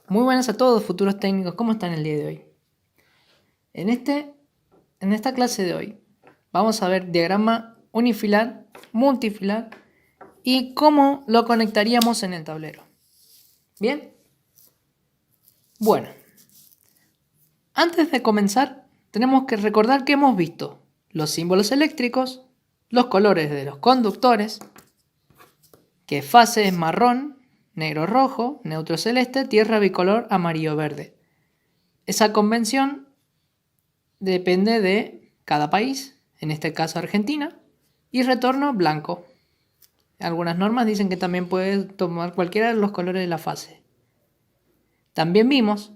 Muy buenas a todos, futuros técnicos. ¿Cómo están el día de hoy? En esta clase de hoy vamos a ver diagrama unifilar, multifilar y cómo lo conectaríamos en el tablero. ¿Bien? Bueno, antes de comenzar tenemos que recordar que hemos visto los símbolos eléctricos, los colores de los conductores, que fase es marrón, negro rojo, neutro celeste, tierra bicolor amarillo verde. Esa convención depende de cada país, en este caso Argentina, y retorno blanco. Algunas normas dicen que también puede tomar cualquiera de los colores de la fase. También vimos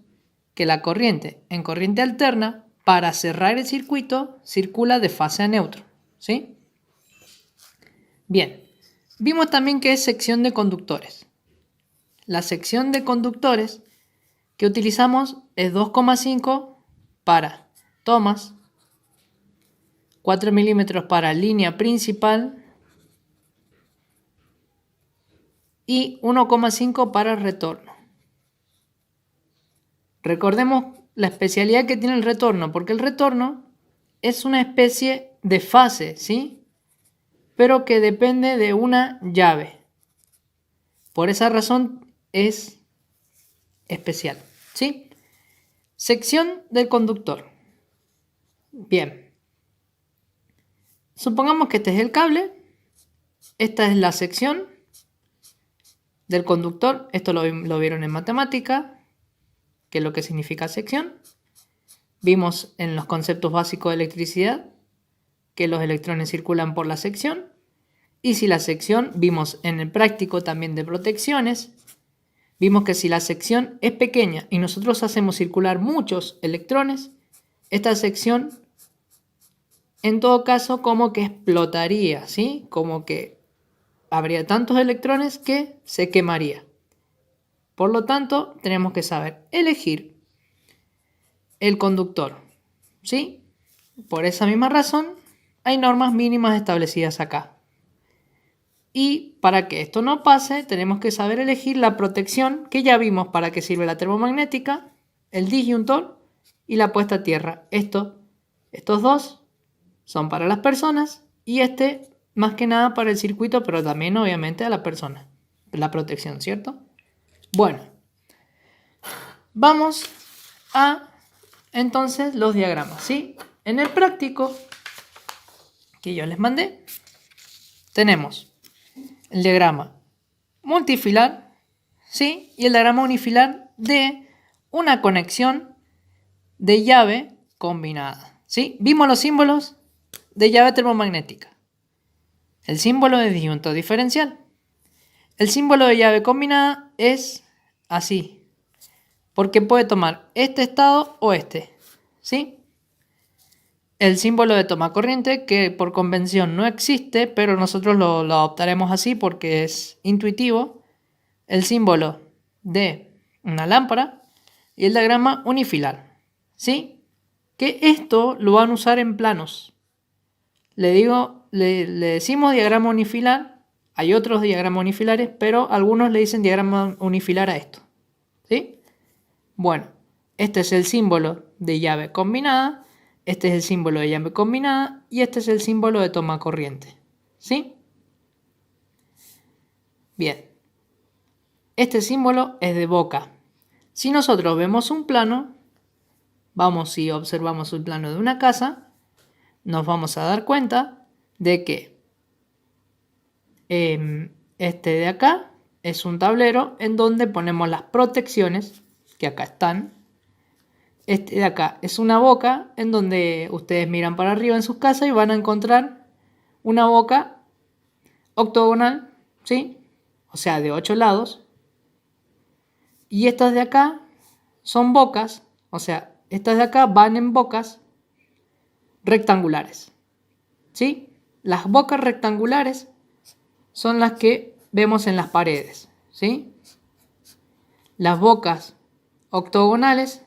que la corriente en corriente alterna, para cerrar el circuito, circula de fase a neutro, ¿sí? Bien, vimos también que es sección de conductores. La sección de conductores que utilizamos es 2,5 para tomas, 4 milímetros para línea principal y 1,5 para retorno. Recordemos la especialidad que tiene el retorno, porque el retorno es una especie de fase, ¿sí? Pero que depende de una llave. Por esa razón es especial, ¿sí? Sección del conductor. Bien. Supongamos que este es el cable, esta es la sección del conductor, esto lo vieron en matemática, que es lo que significa sección. Vimos en los conceptos básicos de electricidad que los electrones circulan por la sección. Y si la sección, vimos en el práctico también de protecciones, vimos que si la sección es pequeña y nosotros hacemos circular muchos electrones, esta sección en todo caso como que explotaría, ¿sí? Como que habría tantos electrones que se quemaría. Por lo tanto, tenemos que saber elegir el conductor, ¿sí? Por esa misma razón, hay normas mínimas establecidas acá. Y para que esto no pase, tenemos que saber elegir la protección, que ya vimos para qué sirve la termomagnética, el disyuntor y la puesta a tierra. Estos dos son para las personas y más que nada para el circuito, pero también obviamente a la persona. La protección, ¿cierto? Bueno, vamos a entonces los diagramas, ¿sí? En el práctico que yo les mandé, tenemos el diagrama multifilar, ¿sí? Y el diagrama unifilar de una conexión de llave combinada, ¿sí? Vimos los símbolos de llave termomagnética. El símbolo de disyuntor diferencial. El símbolo de llave combinada es así, porque puede tomar este estado o este, ¿sí? El símbolo de toma corriente, que por convención no existe, pero nosotros lo adoptaremos así porque es intuitivo. El símbolo de una lámpara y el diagrama unifilar, ¿sí? Que esto lo van a usar en planos. Le decimos diagrama unifilar, hay otros diagramas unifilares, pero algunos le dicen diagrama unifilar a esto, ¿sí? Bueno, este es el símbolo de llave combinada, este es el símbolo de llave combinada y este es el símbolo de toma corriente, ¿sí? Bien, este símbolo es de boca. Si nosotros vemos un plano, vamos y observamos el plano de una casa, nos vamos a dar cuenta de que este de acá es un tablero en donde ponemos las protecciones, que acá están. Este de acá es una boca en donde ustedes miran para arriba en sus casas y van a encontrar una boca octogonal, ¿sí? O sea, de 8 lados. Y estas de acá son bocas, o sea, estas de acá van en bocas rectangulares, ¿sí? Las bocas rectangulares son las que vemos en las paredes, ¿sí? Las bocas octogonales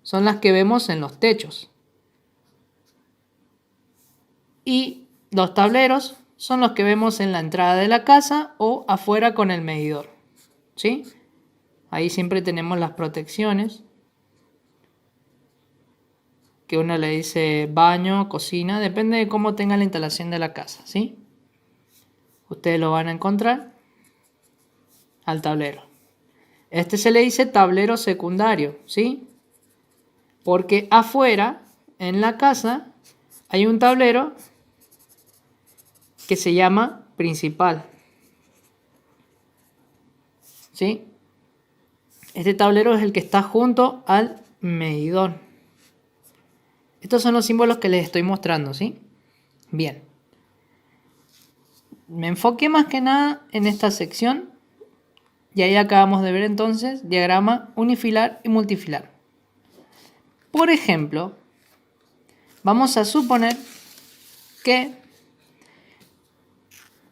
son las que vemos en los techos. Y los tableros son los que vemos en la entrada de la casa o afuera con el medidor, ¿sí? Ahí siempre tenemos las protecciones. Que uno le dice baño, cocina, depende de cómo tenga la instalación de la casa, ¿sí? Ustedes lo van a encontrar al tablero. Este se le dice tablero secundario, ¿sí? Porque afuera, en la casa, hay un tablero que se llama principal, ¿sí? Este tablero es el que está junto al medidor. Estos son los símbolos que les estoy mostrando, ¿sí? Bien. Me enfoqué más que nada en esta sección. Y ahí acabamos de ver entonces diagrama unifilar y multifilar. Por ejemplo, vamos a suponer que,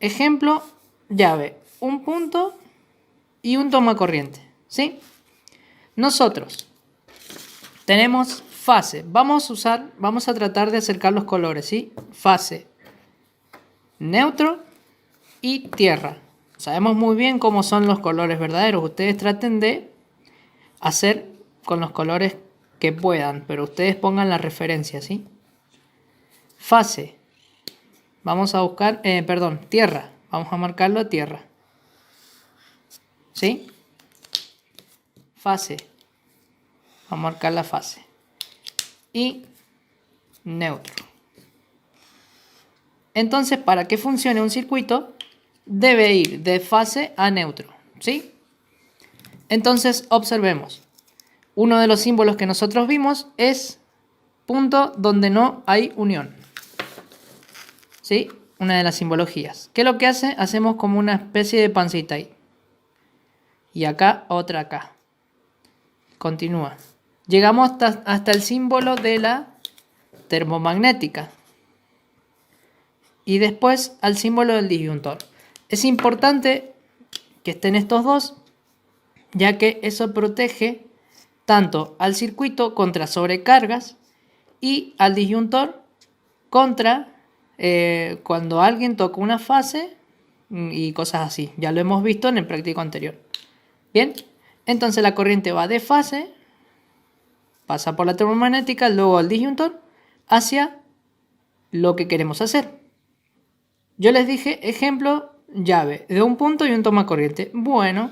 ejemplo, llave, un punto y un tomacorriente, ¿sí? Nosotros tenemos fase. Vamos a tratar de acercar los colores, ¿sí? Fase, neutro y tierra. Sabemos muy bien cómo son los colores verdaderos. Ustedes traten de hacer con los colores que puedan, pero ustedes pongan la referencia, ¿sí? Fase. Vamos a buscar, tierra. Vamos a marcarlo a tierra. ¿Sí? Fase. Vamos a marcar la fase. Y neutro. Entonces, para que funcione un circuito, debe ir de fase a neutro, ¿sí? Entonces, observemos. Uno de los símbolos que nosotros vimos es punto donde no hay unión, ¿sí? Una de las simbologías. ¿Qué es lo que hace? Hacemos como una especie de pancita ahí. Y acá, otra acá. Continúa. Llegamos hasta el símbolo de la termomagnética. Y después al símbolo del disyuntor. Es importante que estén estos dos, ya que eso protege tanto al circuito contra sobrecargas y al disyuntor contra cuando alguien toca una fase y cosas así. Ya lo hemos visto en el práctico anterior. Bien, entonces la corriente va de fase, pasa por la termomagnética, luego al disyuntor, hacia lo que queremos hacer. Yo les dije, ejemplo, llave de un punto y un tomacorriente. Bueno,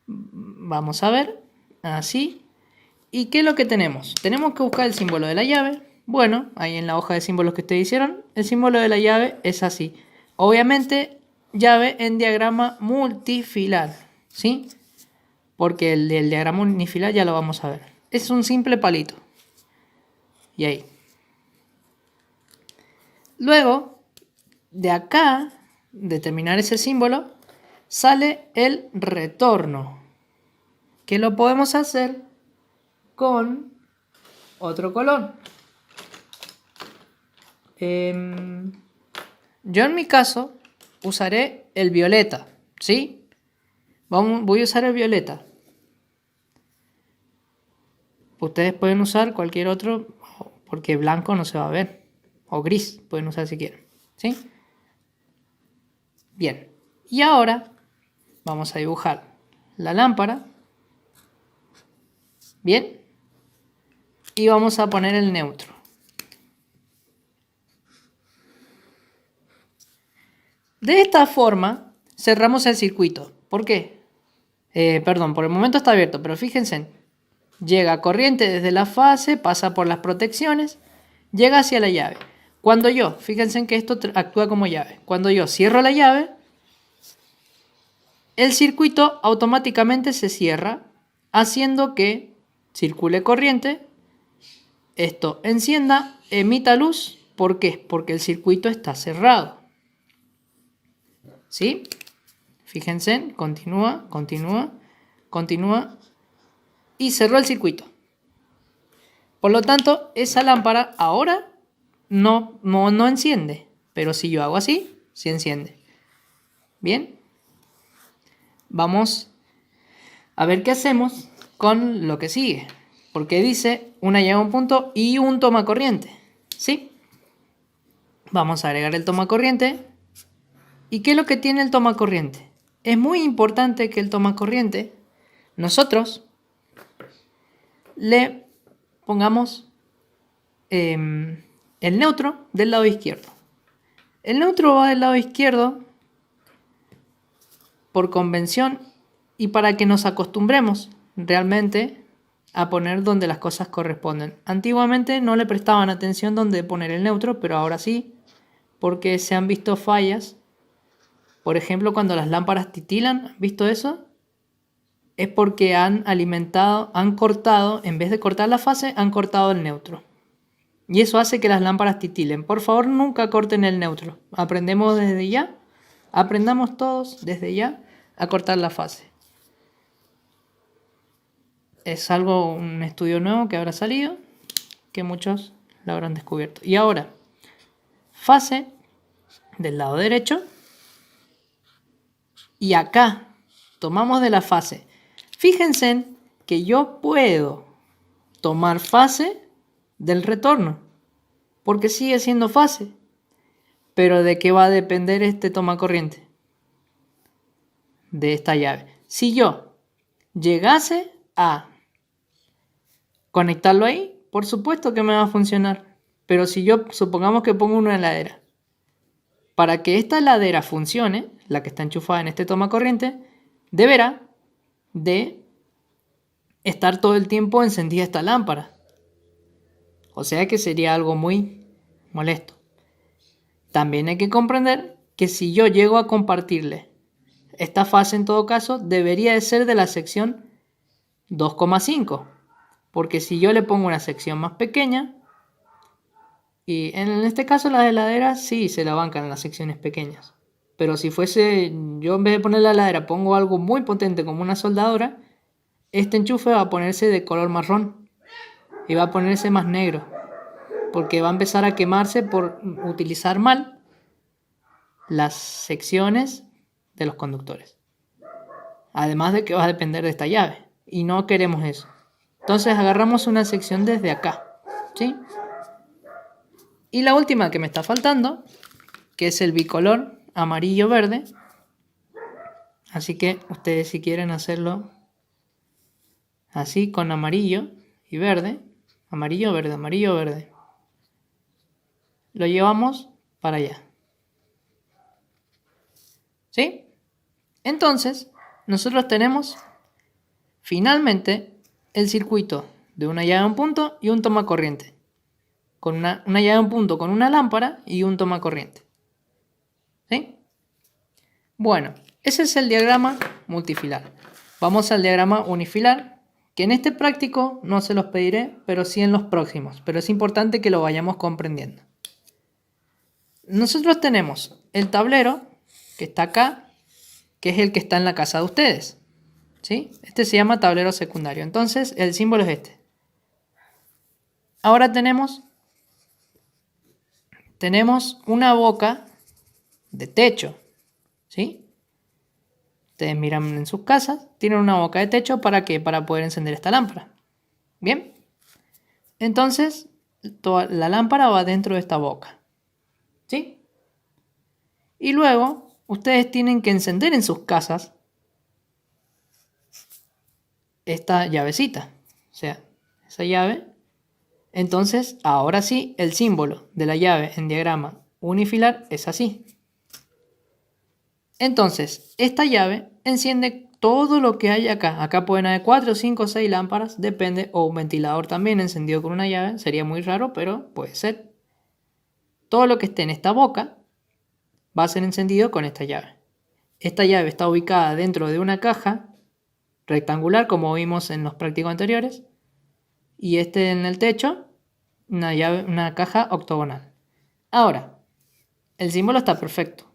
vamos a ver, así. ¿Y qué es lo que tenemos? Tenemos que buscar el símbolo de la llave. Bueno, ahí en la hoja de símbolos que ustedes hicieron, el símbolo de la llave es así. Obviamente, llave en diagrama multifilar, ¿sí? Porque el del diagrama unifilar ya lo vamos a ver. Es un simple palito. Y ahí. Luego, de acá, de terminar ese símbolo, sale el retorno. Que lo podemos hacer con otro color. Yo en mi caso usaré el violeta, ¿sí? Voy a usar el violeta. Ustedes pueden usar cualquier otro, porque blanco no se va a ver. O gris, pueden usar si quieren, ¿sí? Bien, y ahora vamos a dibujar la lámpara. Bien, y vamos a poner el neutro. De esta forma cerramos el circuito. ¿Por qué? Por el momento está abierto, pero fíjense. Llega corriente desde la fase, pasa por las protecciones, llega hacia la llave. Cuando yo, fíjense que esto actúa como llave. Cuando yo cierro la llave, el circuito automáticamente se cierra, haciendo que circule corriente, esto encienda, emita luz. ¿Por qué? Porque el circuito está cerrado. ¿Sí? Fíjense, continúa, continúa, continúa y cerró el circuito. Por lo tanto, esa lámpara ahora no enciende, pero si yo hago así, sí enciende. Bien, vamos a ver qué hacemos con lo que sigue, porque dice una llave a un punto y un tomacorriente, ¿sí? Vamos a agregar el tomacorriente. ¿Y qué es lo que tiene el tomacorriente? Es muy importante que el tomacorriente nosotros le pongamos el neutro del lado izquierdo. El neutro va del lado izquierdo por convención y para que nos acostumbremos realmente a poner donde las cosas corresponden. Antiguamente no le prestaban atención donde poner el neutro, pero ahora sí, porque se han visto fallas. Por ejemplo, cuando las lámparas titilan, ¿has visto eso? Es porque han cortado, en vez de cortar la fase, han cortado el neutro. Y eso hace que las lámparas titilen. Por favor, nunca corten el neutro. Aprendamos desde ya. Aprendamos todos desde ya a cortar la fase. Es un estudio nuevo que habrá salido, que muchos lo habrán descubierto. Y ahora, fase del lado derecho. Y acá tomamos de la fase. Fíjense que yo puedo tomar fase del retorno, porque sigue siendo fase. Pero ¿de qué va a depender este toma corriente? De esta llave. Si yo llegase a conectarlo ahí, por supuesto que me va a funcionar. Pero si yo, supongamos que pongo una heladera, para que esta heladera funcione, la que está enchufada en este toma corriente, deberá de estar todo el tiempo encendida esta lámpara. O sea que sería algo muy molesto. También hay que comprender que si yo llego a compartirle esta fase, en todo caso, debería de ser de la sección 2,5. Porque si yo le pongo una sección más pequeña, y en este caso las heladeras sí se la bancan en las secciones pequeñas. Pero si fuese, yo en vez de poner la heladera pongo algo muy potente como una soldadora, este enchufe va a ponerse de color marrón y va a ponerse más negro, porque va a empezar a quemarse por utilizar mal las secciones de los conductores. Además de que va a depender de esta llave, y no queremos eso. Entonces agarramos una sección desde acá, ¿sí? Y la última que me está faltando, que es el bicolor amarillo-verde. Así que ustedes, si quieren hacerlo así, con amarillo y verde, amarillo-verde, amarillo-verde, lo llevamos para allá. ¿Sí? Entonces, nosotros tenemos finalmente el circuito de una llave en punto y un toma corriente. Con una llave en punto con una lámpara y un toma corriente. ¿Sí? Bueno, ese es el diagrama multifilar. Vamos al diagrama unifilar, que en este práctico no se los pediré, pero sí en los próximos. Pero es importante que lo vayamos comprendiendo. Nosotros tenemos el tablero, que está acá, que es el que está en la casa de ustedes. ¿Sí? Este se llama tablero secundario. Entonces, el símbolo es este. Ahora tenemos una boca de techo. ¿Sí? Ustedes miran en sus casas, tienen una boca de techo, ¿para qué? Para poder encender esta lámpara. ¿Bien? Entonces, toda la lámpara va dentro de esta boca. ¿Sí? Y luego, ustedes tienen que encender en sus casas esta llavecita. O sea, esa llave. Entonces, ahora sí, el símbolo de la llave en diagrama unifilar es así. Entonces, esta llave enciende todo lo que hay acá. Acá pueden haber 4, 5, 6 lámparas, depende, o un ventilador también encendido con una llave. Sería muy raro, pero puede ser. Todo lo que esté en esta boca va a ser encendido con esta llave. Esta llave está ubicada dentro de una caja rectangular, como vimos en los prácticos anteriores. Y este en el techo, una caja octogonal. Ahora, el símbolo está perfecto.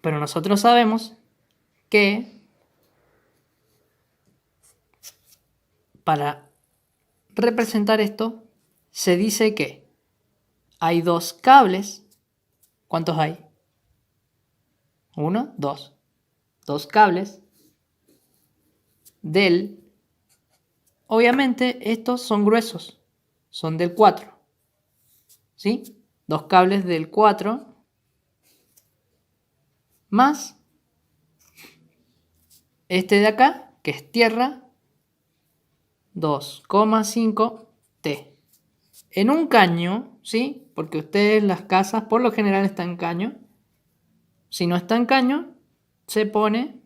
Pero nosotros sabemos que para representar esto se dice que hay dos cables. ¿Cuántos hay? 1, 2. Dos cables del... Obviamente estos son gruesos, son del 4. ¿Sí? Dos cables del 4 más este de acá, que es tierra, 2,5 T. En un caño, ¿sí? Porque ustedes las casas por lo general están en caño. Si no está en caño, se pone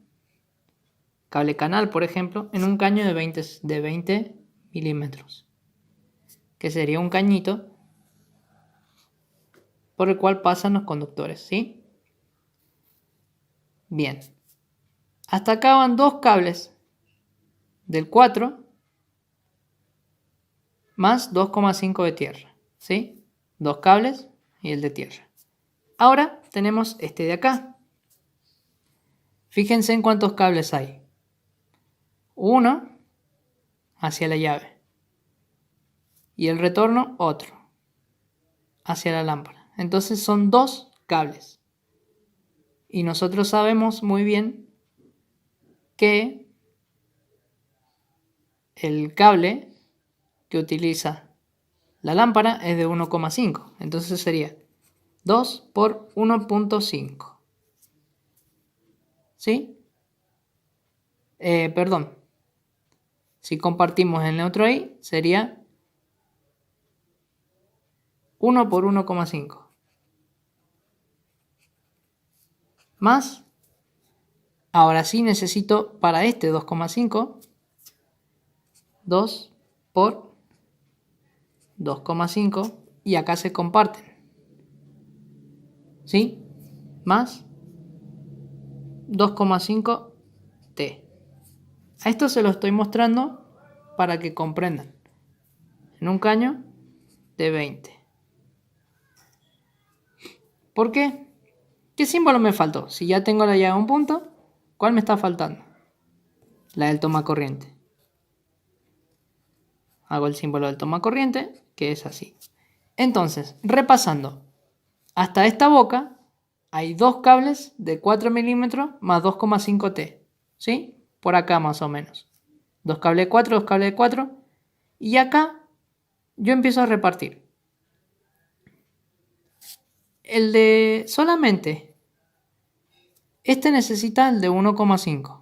cable canal, por ejemplo, en un caño de 20 milímetros. Que sería un cañito por el cual pasan los conductores, ¿sí? Bien. Hasta acá van dos cables del 4 más 2,5 de tierra, ¿sí? Dos cables y el de tierra. Ahora tenemos este de acá. Fíjense en cuántos cables hay. Uno hacia la llave y el retorno otro hacia la lámpara. Entonces son dos cables. Y nosotros sabemos muy bien que el cable que utiliza la lámpara es de 1,5. Entonces sería 2 por 1,5. ¿Sí? Perdón. Si compartimos el neutro ahí, sería 1 por 1,5. Más. Ahora sí necesito para este 2,5. 2 por 2,5. Y acá se comparten. ¿Sí? Más 2,5 T. A esto se lo estoy mostrando para que comprendan. En un caño de 20. ¿Por qué? ¿Qué símbolo me faltó? Si ya tengo la llave a un punto, ¿cuál me está faltando? La del toma corriente. Hago el símbolo del toma corriente, que es así. Entonces, repasando. Hasta esta boca hay dos cables de 4 milímetros más 2,5 T. ¿Sí? Por acá más o menos. Dos cables de 4, dos cables de 4. Y acá yo empiezo a repartir. El de solamente. Este necesita el de 1,5.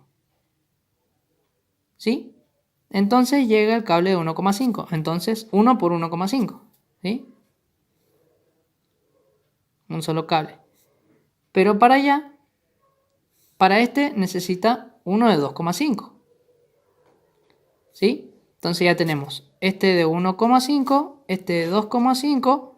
¿Sí? Entonces llega el cable de 1,5. Entonces 1 por 1,5. ¿Sí? Un solo cable. Pero para allá, para este necesita uno de 2,5. ¿Sí? Entonces ya tenemos este de 1,5, este de 2,5,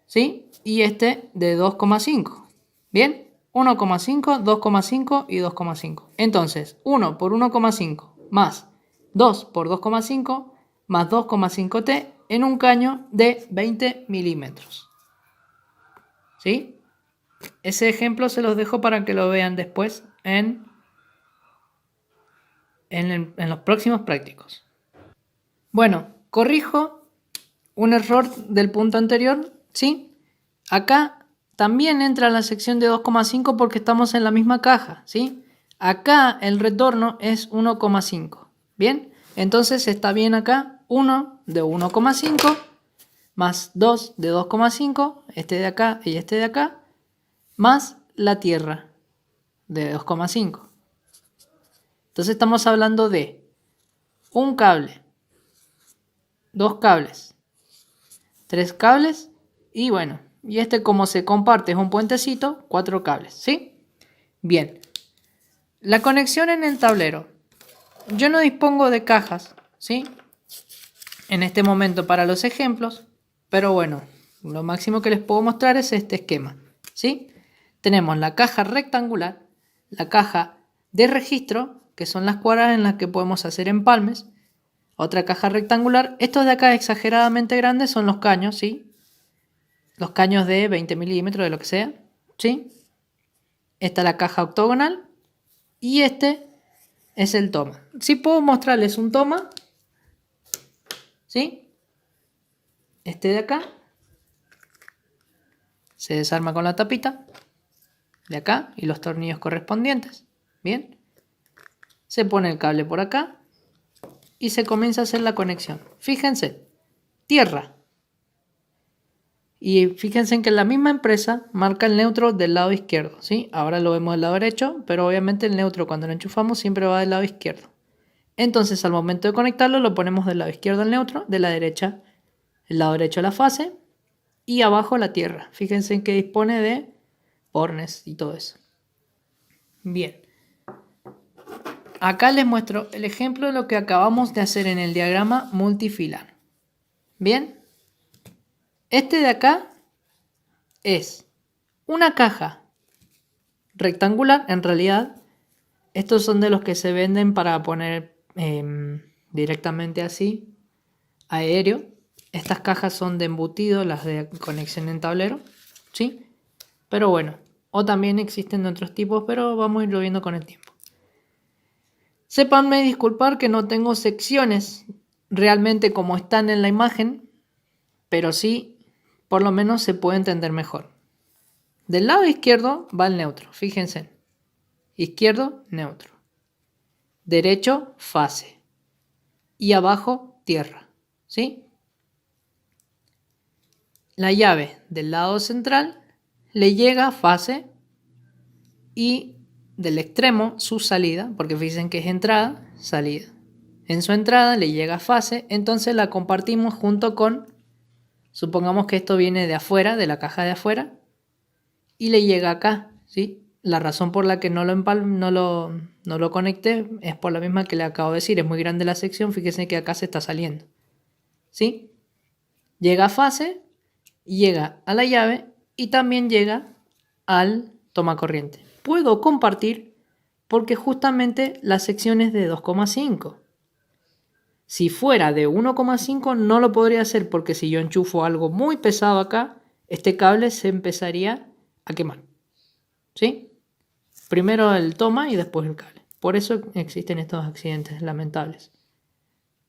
¿sí? Y este de 2,5. ¿Bien? 1,5, 2,5 y 2,5. Entonces, 1 por 1,5 más 2 por 2,5 más 2,5 T en un caño de 20 milímetros. ¿Sí? Ese ejemplo se los dejo para que lo vean después en los próximos prácticos. Bueno, corrijo un error del punto anterior, ¿sí? Acá también entra la sección de 2,5 porque estamos en la misma caja, ¿sí? Acá el retorno es 1,5, ¿bien? Entonces está bien acá 1 de 1,5 más 2 de 2,5, este de acá y este de acá, más la tierra de 2,5. Entonces estamos hablando de un cable, dos cables, tres cables y bueno, y este como se comparte es un puentecito, 4 cables, ¿sí? Bien, la conexión en el tablero. Yo no dispongo de cajas, ¿sí? En este momento para los ejemplos, pero bueno, lo máximo que les puedo mostrar es este esquema, ¿sí? Tenemos la caja rectangular, la caja de registro, que son las cuadras en las que podemos hacer empalmes, otra caja rectangular. Estos de acá exageradamente grandes son los caños, ¿sí? Los caños de 20 milímetros, de lo que sea, ¿sí? Esta es la caja octogonal y este es el toma. Sí puedo mostrarles un toma, ¿sí? Este de acá se desarma con la tapita de acá y los tornillos correspondientes. Bien, se pone el cable por acá y se comienza a hacer la conexión. Fíjense, tierra. Y fíjense en que la misma empresa marca el neutro del lado izquierdo, ¿sí? Ahora lo vemos del lado derecho, pero obviamente el neutro cuando lo enchufamos siempre va del lado izquierdo. Entonces al momento de conectarlo lo ponemos del lado izquierdo al neutro, de la derecha el lado derecho la fase y abajo la tierra. Fíjense en que dispone de bornes y todo eso. Bien. Acá les muestro el ejemplo de lo que acabamos de hacer en el diagrama multifilar. Bien. Este de acá es una caja rectangular, en realidad. Estos son de los que se venden para poner directamente así, aéreo. Estas cajas son de embutido, las de conexión en tablero, ¿sí? Pero bueno, o también existen de otros tipos, pero vamos a irlo viendo con el tiempo. Sépanme disculpar que no tengo secciones realmente como están en la imagen, pero sí, por lo menos se puede entender mejor. Del lado izquierdo va el neutro, fíjense. Izquierdo, neutro. Derecho, fase. Y abajo, tierra, ¿sí? La llave del lado central le llega a fase y del extremo su salida, porque fíjense que es entrada, salida. En su entrada le llega a fase, entonces la compartimos junto con, supongamos que esto viene de afuera, de la caja de afuera, y le llega acá, ¿sí? La razón por la que no lo conecté es por la misma que le acabo de decir, es muy grande la sección, fíjense que acá se está saliendo, ¿sí? Llega a fase, llega a la llave y también llega al tomacorriente. Puedo compartir porque justamente la sección es de 2,5. Si fuera de 1,5 no lo podría hacer porque si yo enchufo algo muy pesado acá, este cable se empezaría a quemar, ¿sí? Primero el toma y después el cable. Por eso existen estos accidentes lamentables.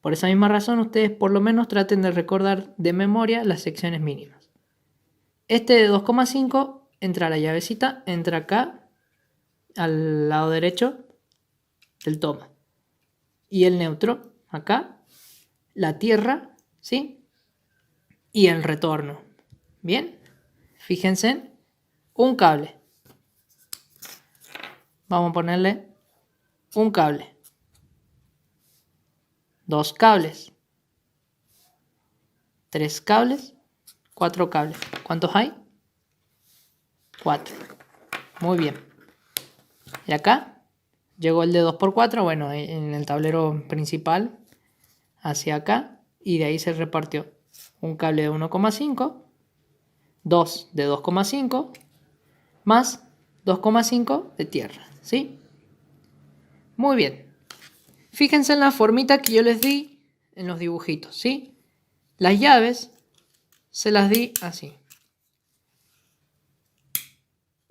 Por esa misma razón ustedes por lo menos traten de recordar de memoria las secciones mínimas. Este de 2,5 entra a la llavecita, entra acá al lado derecho del toma. Y el neutro acá, la tierra, ¿sí? Y el retorno. Bien, fíjense, un cable. Vamos a ponerle un cable. Dos cables. Tres cables. Cuatro cables. ¿Cuántos hay? 4. Muy bien. Y acá llegó el de 2x4, bueno, en el tablero principal hacia acá. Y de ahí se repartió un cable de 1,5, 2 de 2,5, más 2,5 de tierra, ¿sí? Muy bien. Fíjense en la formita que yo les di en los dibujitos, ¿sí? Las llaves se las di así.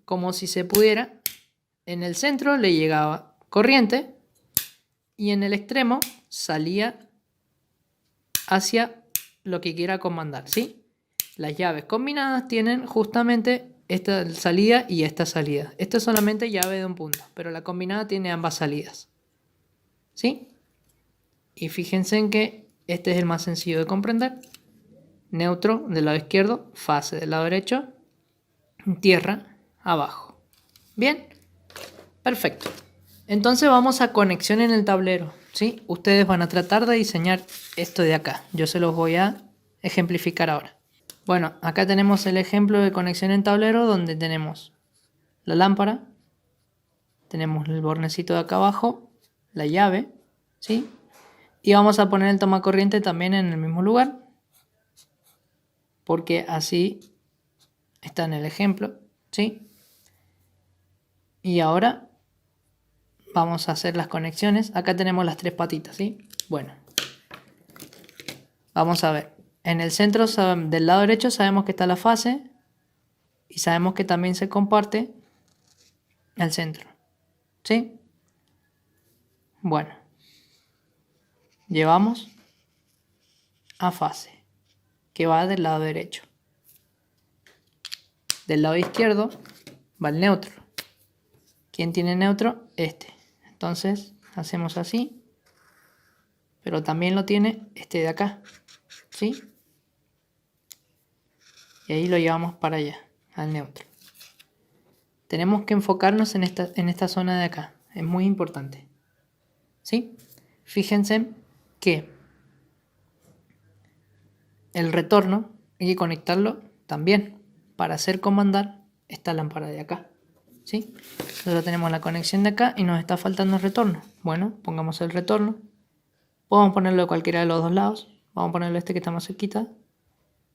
Como si se pudiera. En el centro le llegaba corriente y en el extremo salía hacia lo que quiera comandar, ¿sí? Las llaves combinadas tienen justamente esta salida y esta salida. Esta es solamente llave de un punto, pero la combinada tiene ambas salidas, ¿sí? Y fíjense en que este es el más sencillo de comprender. Neutro del lado izquierdo, fase del lado derecho, tierra abajo. Bien, perfecto. Entonces vamos a conexión en el tablero, ¿sí? Ustedes van a tratar de diseñar esto de acá. Yo se los voy a ejemplificar ahora. Bueno, acá tenemos el ejemplo de conexión en tablero donde tenemos la lámpara, tenemos el bornecito de acá abajo, la llave, ¿sí? Y vamos a poner el tomacorriente también en el mismo lugar, porque así está en el ejemplo, ¿sí? Y ahora vamos a hacer las conexiones. Acá tenemos las tres patitas, ¿sí? Bueno, vamos a ver. En el centro del lado derecho sabemos que está la fase y sabemos que también se comparte al centro, ¿sí? Bueno, llevamos a fase, que va del lado derecho. Del lado izquierdo va el neutro. ¿Quién tiene neutro? Este. Entonces hacemos así, pero también lo tiene este de acá, ¿sí? y ahí lo llevamos para allá, al neutro. Tenemos que enfocarnos en esta zona de acá, es muy importante. ¿Sí? Fíjense que el retorno hay que conectarlo también para hacer comandar esta lámpara de acá. ¿Sí? Nosotros tenemos la conexión de acá y nos está faltando el retorno. Bueno, pongamos el retorno. Podemos ponerlo de cualquiera de los dos lados. Vamos a ponerlo este que está más cerquita.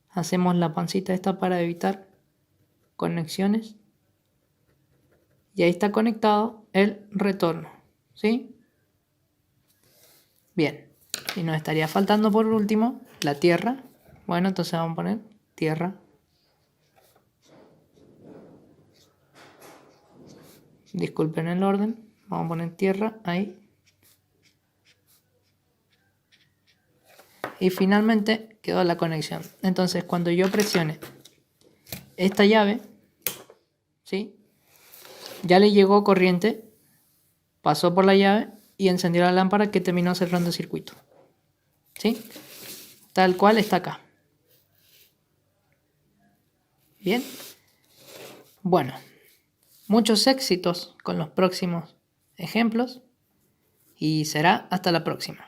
Hacemos la pancita esta para evitar conexiones. Y ahí está conectado el retorno. ¿Sí? Bien. Y nos estaría faltando por último la tierra. Bueno, entonces vamos a poner tierra. Disculpen el orden. Vamos a poner tierra ahí. Y finalmente quedó la conexión. Entonces cuando yo presione esta llave, ¿sí? Ya le llegó corriente, pasó por la llave y encendió la lámpara que terminó cerrando el circuito. ¿Sí? Tal cual está acá. Bien. Bueno, muchos éxitos con los próximos ejemplos y será hasta la próxima.